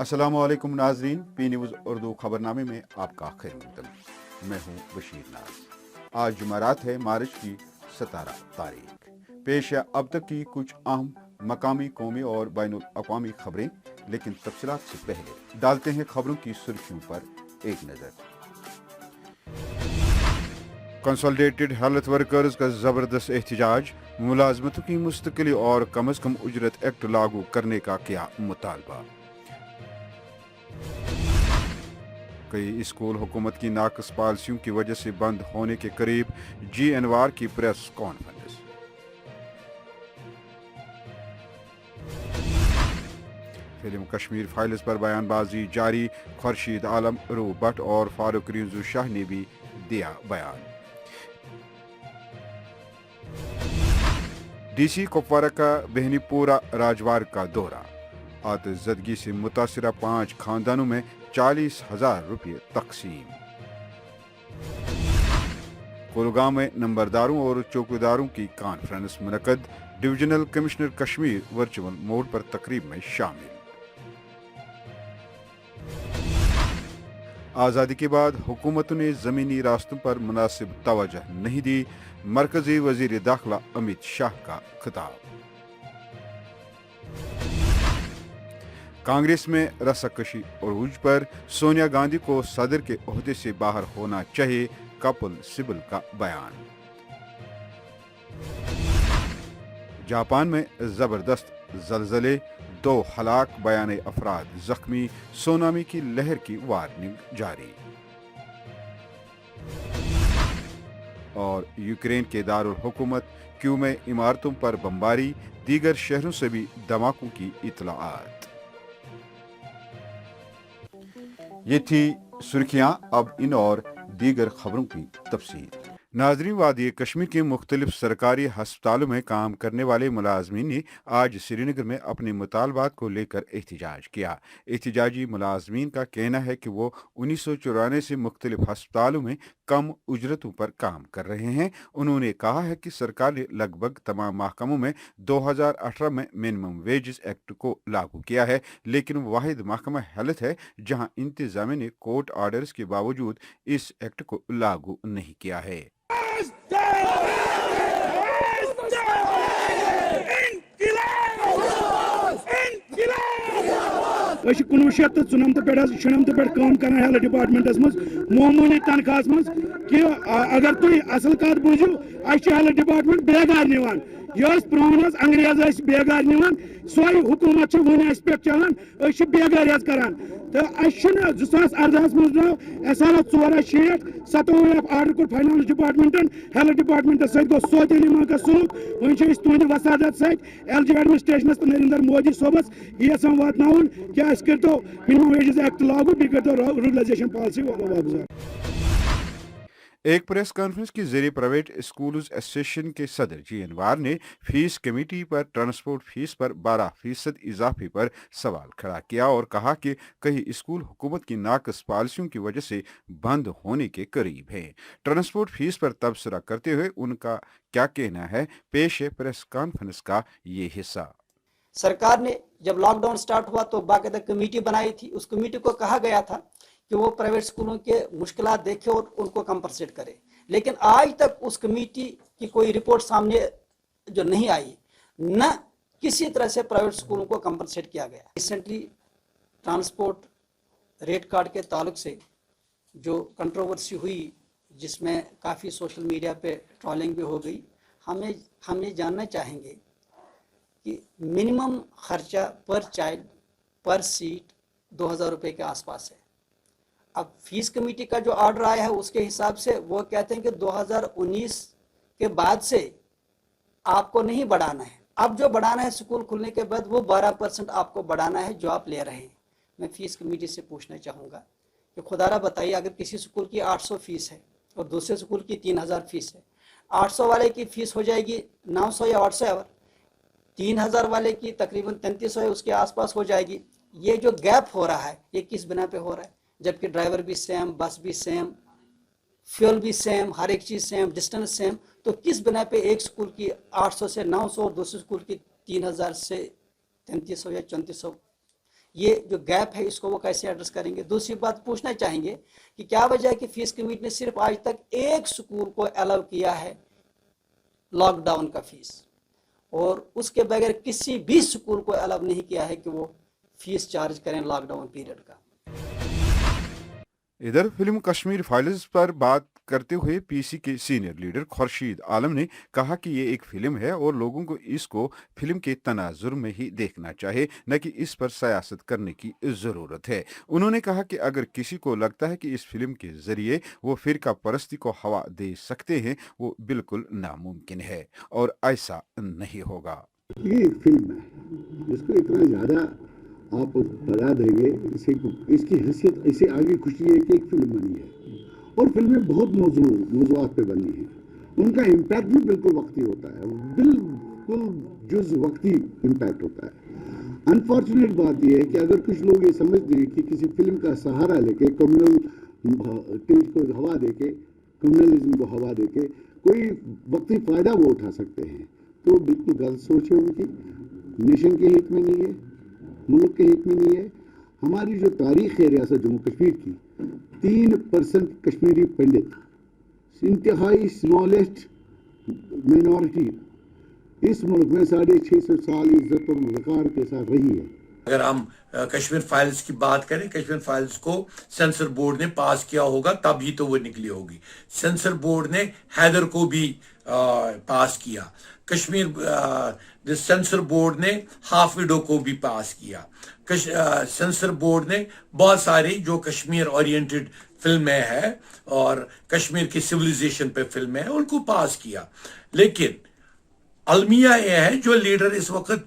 अस्सलाम वालेकुम नाजरीन, पी न्यूज़ उर्दू खबरनामे में आपका खैर मकदम। मैं हूँ बशीर नाज। आज जुमेरात है, मार्च की 17 तारीख। पेश है अब तक की कुछ अहम मकामी, कौमी और बैनुल अक़वामी खबरें, लेकिन तफसीलात से पहले डालते हैं खबरों की सुर्खियों पर एक नज़र। कंसोलिडेटेड हेल्थ वर्कर्स का ज़बरदस्त एहतजाज, मुलाजमतों की मुस्तकिली और कम अज़ कम उजरत एक्ट लागू करने का किया मुतालबा। कई स्कूल हुकूमत की नाकस पॉलिसियों की वजह से बंद होने के करीब, GNVR की press conference. Film Kashmir files पर बयानबाजी जारी, खुर्शीद आलम, रू भट्ट और फारूक रिंजू शाह ने भी दिया बयान। DC कुपवारा का बेहनीपुरा राजवार का दौरा, आतिशज़दगी से मुतासरा 5 खानदानों में 40,000 रुपये तकसीम। कुलगाम में नंबरदारों और चौकीदारों की कॉन्फ्रेंस मुनक़द, divisional commissioner Kashmir virtual mode पर तकरीब में शामिल। आज़ादी के बाद हुकूमतों ने ज़मीनी रास्तों पर मुनासिब तवज्जो नहीं दी, मरकजी वज़ीर दाखिला अमित शाह का खिताब। कांग्रेस में रस्साकशी अरूज पर, सोनिया गांधी को सदर के ओहदे से बाहर होना चाहिए, कपिल सिब्बल का बयान। जापान में जबरदस्त ज़लज़ले, 2 हलाक, 92 अफराद जख्मी, सुनामी की लहर की वार्निंग जारी। और यूक्रेन के दारुल हुकूमत क्यू में इमारतों पर बमबारी, दीगर शहरों से भी धमाकों की इत्तलाआत। ये थी सुर्खियां, अब इन और दीगर खबरों की तफसील। नाज़रीन, वादी कश्मीर के मुख्तलिफ सरकारी हस्पतालों में काम करने वाले मुलाजमीन ने आज श्रीनगर में अपने मुतालबात को लेकर एहतजाज किया। एहतजाजी मुलाजमीन का कहना है कि वो 1994 से मुख्तलिफ हस्पतालों में कम उजरतों पर काम कर रहे हैं। उन्होंने कहा है कि सरकार ने लगभग तमाम महकमों में 2018 में मिनिमम वेजेस एक्ट को लागू किया है, लेकिन वाहिद महकमा हेल्थ है जहां इंतजामिया ने कोर्ट ऑर्डर्स के बावजूद इस एक्ट को लागू नहीं किया है। कुनवु शत चुनमत पे शुनमत पे काम कर हेल्थ डिपार्टमेंटस मज मामूली तनखाह मज कि अगर तुम असल कत बूझू हेल्थ डिपार्टमेंट बेगार निवान यह पुरान अंग्रेज बेगार निवान सोई हुकूमत वन पे चलान बेगार करान तो 2018 मज द्राव SR 460 27 आर्डर कोर फाइनेंस डिपार्टमेंटन हेल्थ डिपार्टमेंट सो सोतलीमा का सलूक वन तुंद वसादत LG एडमिनिस्ट्रेशन तो नरेंद्र मोदी सोबस यह वातन क्या करो मिनिमम वेजेस एक्ट लागू बी करो रूरलाइजेशन पॉलिसी वापस। एक प्रेस कॉन्फ्रेंस के जरिए प्राइवेट स्कूल्स एसोसिएशन के सदर GNVR ने फीस कमेटी पर ट्रांसपोर्ट फीस पर 12% इजाफे पर सवाल खड़ा किया और कहा कि कई स्कूल हुकूमत की नाकस पॉलिसियों की वजह से बंद होने के करीब हैं। ट्रांसपोर्ट फीस पर तबसरा करते हुए उनका क्या कहना है, पेश है प्रेस कॉन्फ्रेंस का ये हिस्सा। सरकार ने जब लॉकडाउन स्टार्ट हुआ तो बाकायदा कमेटी बनाई थी। उस कमेटी को कहा गया था कि वो प्राइवेट स्कूलों के मुश्किलात देखे और उनको कंपनसेट करे, लेकिन आज तक उस कमेटी की कोई रिपोर्ट सामने जो नहीं आई, न किसी तरह से प्राइवेट स्कूलों को कंपनसेट किया गया। रिसेंटली ट्रांसपोर्ट रेट कार्ड के ताल्लुक से जो कंट्रोवर्सी हुई, जिसमें काफ़ी सोशल मीडिया पे ट्रोलिंग भी हो गई, हम ये जानना चाहेंगे कि मिनिमम खर्चा पर चाइल्ड पर सीट 2000 रुपये के आसपास है। अब फीस कमेटी का जो ऑर्डर आया है उसके हिसाब से वो कहते हैं कि 2019 के बाद से आपको नहीं बढ़ाना है, अब जो बढ़ाना है स्कूल खुलने के बाद वो 12% आपको बढ़ाना है जो आप ले रहे हैं। मैं फीस कमेटी से पूछना चाहूँगा कि खुदारा बताइए, अगर किसी स्कूल की 800 फीस है और दूसरे स्कूल की 3000 फीस है, 800 वाले की फीस हो जाएगी 900 या 800 और 3000 वाले की तकरीबन 3300 है, उसके आसपास हो जाएगी। ये जो गैप हो रहा है ये किस बिना पे हो रहा है, जबकि ड्राइवर भी सेम, बस भी सेम, फ्यूल भी सेम, हर एक चीज़ सेम, डिस्टेंस सेम, तो किस बिना पे एक स्कूल की 800 से 900 और दूसरे स्कूल की 3000 से 3300 या 3400 ये जो गैप है इसको वो कैसे एड्रेस करेंगे। दूसरी बात पूछना चाहेंगे कि क्या वजह है कि फीस कमेटी ने सिर्फ आज तक एक स्कूल को अलाउ किया है लॉकडाउन का फीस, और उसके बगैर किसी भी स्कूल को अलाउ नहीं किया है कि वो फीस चार्ज करें लॉकडाउन पीरियड का। इधर फिल्म कश्मीर फाइल्स पर बात करते हुए पीसी के सीनियर लीडर खुर्शीद आलम ने कहा कि ये एक फिल्म है और लोगों को इसको फिल्म के तनाजुर में ही देखना चाहिए, न कि इस पर सियासत करने की जरूरत है। उन्होंने कहा कि अगर किसी को लगता है कि इस फिल्म के जरिए वो फिरका परस्ती को हवा दे सकते हैं, वो बिल्कुल नामुमकिन है और ऐसा नहीं होगा। ये एक फिल्म है, इसको इतना ज्यादा आप बता देंगे, इसकी हैसियत इससे आगे खुशी है कि एक फिल्म बनी है और फिल्में बहुत मौजूआत पे बनी है, उनका इम्पैक्ट भी बिल्कुल वक्ती होता है, बिल्कुल जुज वक्ती इम्पैक्ट होता है। अनफॉर्चुनेट बात यह है कि अगर कुछ लोग ये समझते हैं कि किसी फिल्म का सहारा लेके कम्युनल टेज को हवा देके, कम्युनलिज्म को हवा देके कोई वक्ती फायदा वो उठा सकते हैं, तो बिल्कुल गलत सोच है उनकी। नेशन के हित में नहीं है, मुल्क के हित में नहीं है। हमारी जो तारीख है रियासत जम्मू कश्मीर की, 3% कश्मीरी पंडित, इंतहाई स्मॉलेस्ट मिनॉरिटी इस मुल्क में 650 साल इज्जत और वकार के साथ रही है। अगर हम कश्मीर फाइल्स की बात करें, कश्मीर फाइल्स को सेंसर बोर्ड ने पास किया होगा तभी तो वो निकली होगी। सेंसर बोर्ड ने हैदर को भी पास किया, कश्मीर सेंसर बोर्ड ने हाफ विडो को भी पास किया, सेंसर बोर्ड ने बहुत सारी जो कश्मीर ओरिएंटेड फिल्में हैं और कश्मीर की सिविलाइजेशन पे फिल्में हैं उनको पास किया। लेकिन अलमिया यह है जो लीडर इस वक्त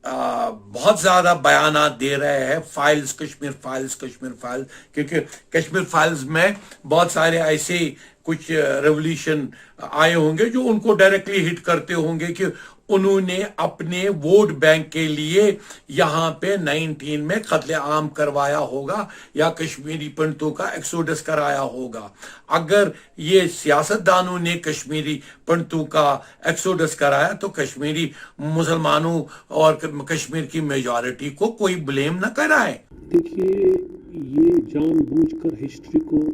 बहुत ज्यादा बयानात दे रहे हैं, files Kashmir files Kashmir files, क्योंकि कश्मीर फाइल्स में बहुत सारे ऐसे कुछ रेवोल्यूशन आए होंगे जो उनको डायरेक्टली हिट करते होंगे कि उन्होंने अपने वोट बैंक के लिए यहां पे 19 में कत्ले आम करवाया होगा या कश्मीरी पंडितों का एक्सोडस कराया होगा। अगर ये सियासतदानों ने कश्मीरी पंडितों का एक्सोडस कराया तो कश्मीरी मुसलमानों और कश्मीर की मेजॉरिटी को कोई ब्लेम न कराए। देखिए, ये जानबूझकर हिस्ट्री को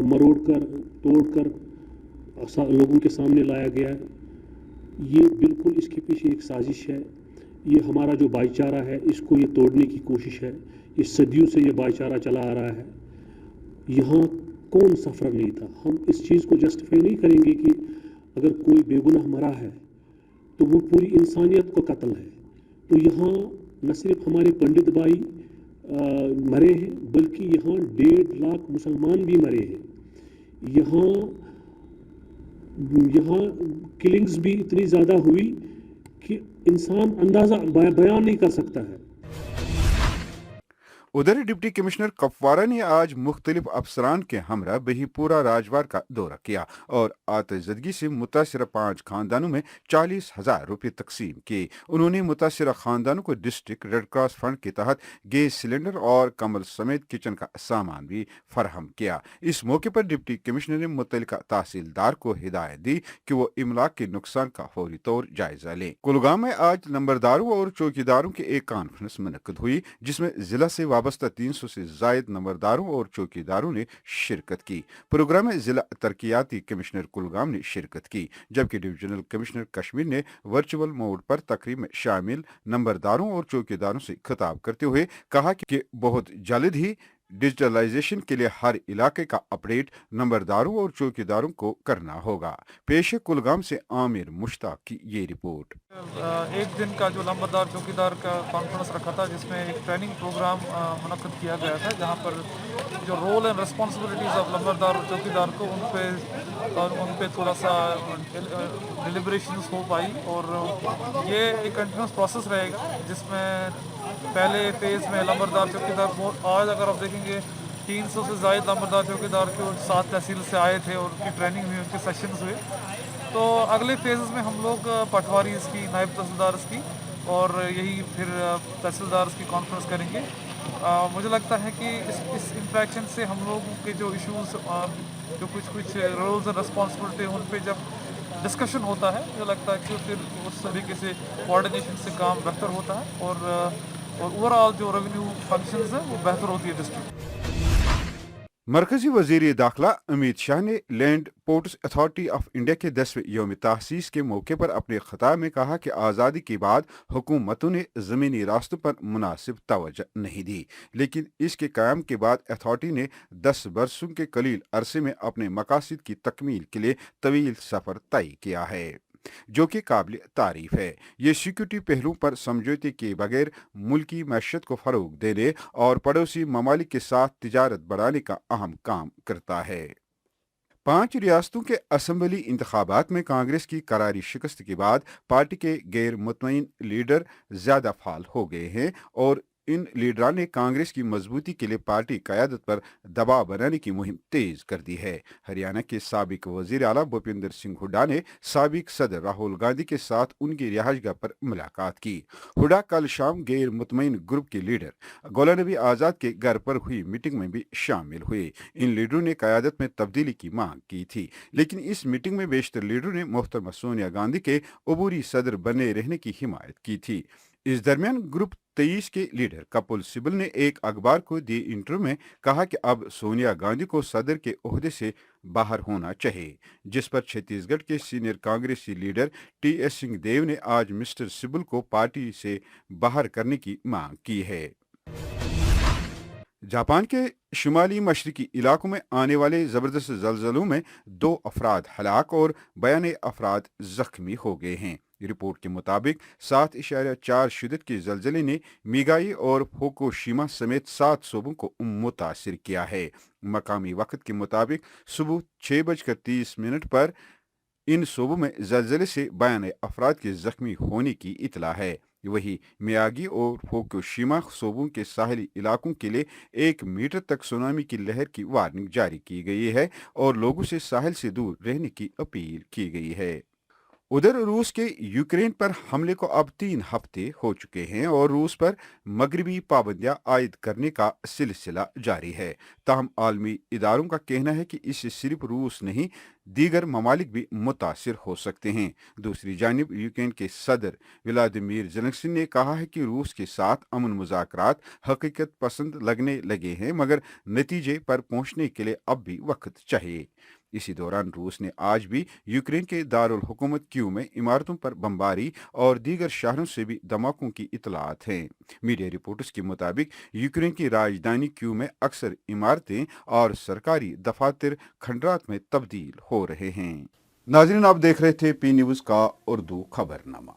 मरोड़कर तोड़कर लोगों के सामने लाया गया है। ये बिल्कुल इसके पीछे एक साजिश है। ये हमारा जो भाईचारा है इसको ये तोड़ने की कोशिश है। ये सदियों से ये भाईचारा चला आ रहा है। यहाँ कौन सफ़र नहीं था। हम इस चीज़ को जस्टिफाई नहीं करेंगे कि अगर कोई बेगुनाह मरा है तो वो पूरी इंसानियत को कत्ल है। तो यहाँ न सिर्फ हमारे पंडित भाई मरे हैं, बल्कि यहाँ 1.5 लाख मुसलमान भी मरे हैं। यहाँ किलिंग्स भी इतनी ज़्यादा हुई कि इंसान अंदाज़ा बयान नहीं कर सकता है। उधर डिप्टी कमिश्नर कपवारा ने आज मुख्तलिफ अफसरान के हमरा बहीपुरा राजवार का दौरा किया और आतिशदगी से मुतासरा 5 खानदानों में 40,000 रुपये तकसीम किए। उन्होंने मुतासरा खानदानों को डिस्ट्रिक्ट रेड क्रॉस फंड के तहत गैस सिलेंडर और कम्बल समेत किचन का सामान भी फराहम किया। इस मौके पर डिप्टी कमिश्नर ने मुतल्लिका तहसीलदार को हिदायत दी कि वो इमलाक के नुकसान का फौरी तौर जायजा लें। कुलगाम में आज नंबरदारों और चौकीदारों की एक कॉन्फ्रेंस मुनक्किद हुई जिसमें जिला से वाबस्ता 300 से जायद नंबरदारों और चौकीदारों ने शिरकत की। प्रोग्राम में जिला तरक्याती कमिश्नर कुलगाम ने शिरकत की, जबकि डिविजनल कमिश्नर कश्मीर ने वर्चुअल मोड पर तकरीब में शामिल नंबरदारों और चौकीदारों से खिताब करते हुए कहा कि बहुत जल्द ही डिजिटलाइजेशन के लिए हर इलाके का अपडेट नंबरदारों और चौकीदारों को करना होगा। पेश है कुलगाम से आमिर मुश्ताक की ये रिपोर्ट। एक दिन का जो नंबरदार चौकीदार का कॉन्फ्रेंस रखा था जिसमें एक ट्रेनिंग प्रोग्राम मुनक्किद किया गया था, जहां पर जो रोल एंड रिस्पॉन्सिबिलिटीज़ ऑफ नंबरदार और चौकीदार को उन पे थोड़ा सा डिलिब्रेशंस हो पाई। और ये एक कंटिन्यूस प्रोसेस रहेगा जिसमें पहले फेज़ में नंबरदार चौकीदार, आज अगर आप देखेंगे 300 से ज़ायद नंबरदार चौकीदार के 7 तहसील से आए थे और उनकी ट्रेनिंग हुई, उनके सेशंस हुए। तो अगले फेजेस में हम लोग पटवारीज़ की, नायब तहसीलदार्स की और यही फिर तहसीलदार्स की कॉन्फ्रेंस करेंगे। मुझे लगता है कि इस इंटरेक्शन से हम लोगों के जो इश्यूज़, जो कुछ रोल्स एंड रिस्पॉन्सिबिलिटी, उन पे जब डिस्कशन होता है मुझे लगता है कि फिर उस तरीके से कोऑर्डिनेशन से काम बेहतर होता है और और ओवरऑल जो रेवेन्यू फंक्शंस है वो बेहतर होती है डिस्ट्रिक्ट। मरकजी वजीर दाखिला अमित शाह ने land ports authority of India के 10वें यौम तहसीस के मौके पर अपने खिताब में कहा कि आज़ादी के बाद हुकूमतों ने ज़मीनी रास्तों पर मुनासिब तवज्जो नहीं दी, लेकिन इसके क़याम के बाद अथॉरिटी ने 10 बरसों के कलील अरसे में अपने मकासद की तकमील के लिए तवील सफ़र तय किया है, जो कि काबिल तारीफ है। ये सिक्योरिटी पहलुओं पर समझौते के बगैर मुल्की मैशत को फ़रोग देने और पड़ोसी ममालिक के साथ तिजारत बढ़ाने का अहम काम करता है। 5 रियासतों के असम्बली इंतखाबात में कांग्रेस की करारी शिकस्त के बाद पार्टी के गैर मुतमईन लीडर ज्यादा फाल हो गए हैं और इन लीडरान ने कांग्रेस की मजबूती के लिए पार्टी क़यादत पर दबाव बनाने की मुहिम तेज कर दी है। हरियाणा के साबिक वजीर आला भूपिंदर सिंह हुड्डा ने साबिक सदर राहुल गांधी के साथ उनकी रिहाइशगाह पर मुलाकात की। हुड्डा कल शाम गैर मुतमईन ग्रुप के लीडर गुलाम नबी आज़ाद के घर पर हुई मीटिंग में भी शामिल हुए। इन लीडरों ने क़यादत में तब्दीली की मांग की थी, लेकिन इस मीटिंग में बेशतर लीडरों ने मोहतरमा सोनिया गांधी के अबूरी सदर बने रहने की हिमायत की थी। इस दरमियान ग्रुप 23 के लीडर कपिल सिब्बल ने एक अखबार को दिए इंटरव्यू में कहा कि अब सोनिया गांधी को सदर के ओहदे से बाहर होना चाहिए, जिस पर छत्तीसगढ़ के सीनियर कांग्रेसी लीडर टी.एस. सिंहदेव ने आज मिस्टर सिब्बल को पार्टी से बाहर करने की मांग की है। जापान के शुमाली मशरकी इलाकों में आने वाले ज़बरदस्त ज़लज़लों में 2 अफराद हलाक और 92 अफराद जख्मी हो गए हैं। रिपोर्ट के मुताबिक 7.4 शिद्दत के ज़लज़ले ने मिगाई और फुकुशिमा समेत 7 सूबों को मुतासिर किया है। मकामी वक्त के मुताबिक सुबह 6:30 पर इन सूबों में ज़लज़ले से 92 अफराद के जख्मी होने की इतला है। वही मियागी और फुकुशिमा सूबों के साहली इलाकों के लिए 1 मीटर तक सुनामी की लहर की वार्निंग जारी की गई है और लोगों से साहिल से दूर रहने की अपील की गई है। उधर रूस के यूक्रेन पर हमले को अब 3 हफ्ते हो चुके हैं और रूस पर मगरबी पाबंदियां आयद करने का सिलसिला जारी है। ताहम आलमी इदारों का कहना है कि इससे सिर्फ रूस नहीं, दीगर ममालिक भी मुतासिर हो सकते हैं। दूसरी जानिब यूक्रेन के सदर व्लादिमीर ज़ेलेंस्की ने कहा है कि रूस के साथ अमन मुज़ाकरात हकीकत पसंद लगने लगे हैं, मगर नतीजे पर पहुंचने के लिए अब भी वक्त चाहिए। इसी दौरान रूस ने आज भी यूक्रेन के दारुल हुकूमत क्यू में इमारतों पर बमबारी और दीगर शहरों से भी धमाकों की इतलात हैं। मीडिया रिपोर्ट्स के मुताबिक यूक्रेन की राजधानी क्यू में अक्सर इमारतें और सरकारी दफातर खंडरात में तब्दील हो रहे हैं। नाज़रीन, आप देख रहे थे पी न्यूज़ का उर्दू खबरनामा।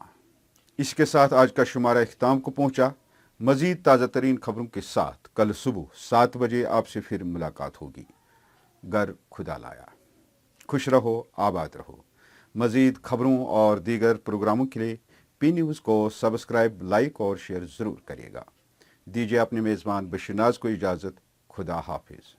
इसके साथ आज का शुमारा इख्तिताम को पहुंचा। मजीद ताज़ा तरीन खबरों के साथ कल सुबह 7 बजे आपसे फिर मुलाकात होगी। घर खुदा लाया। खुश रहो, आबाद रहो। मज़ीद खबरों और दीगर प्रोग्रामों के लिए पी न्यूज़ को सब्सक्राइब, लाइक और शेयर ज़रूर करिएगा। दीजिए अपने मेज़बान बशीर नाज को इजाज़त। खुदा हाफिज़।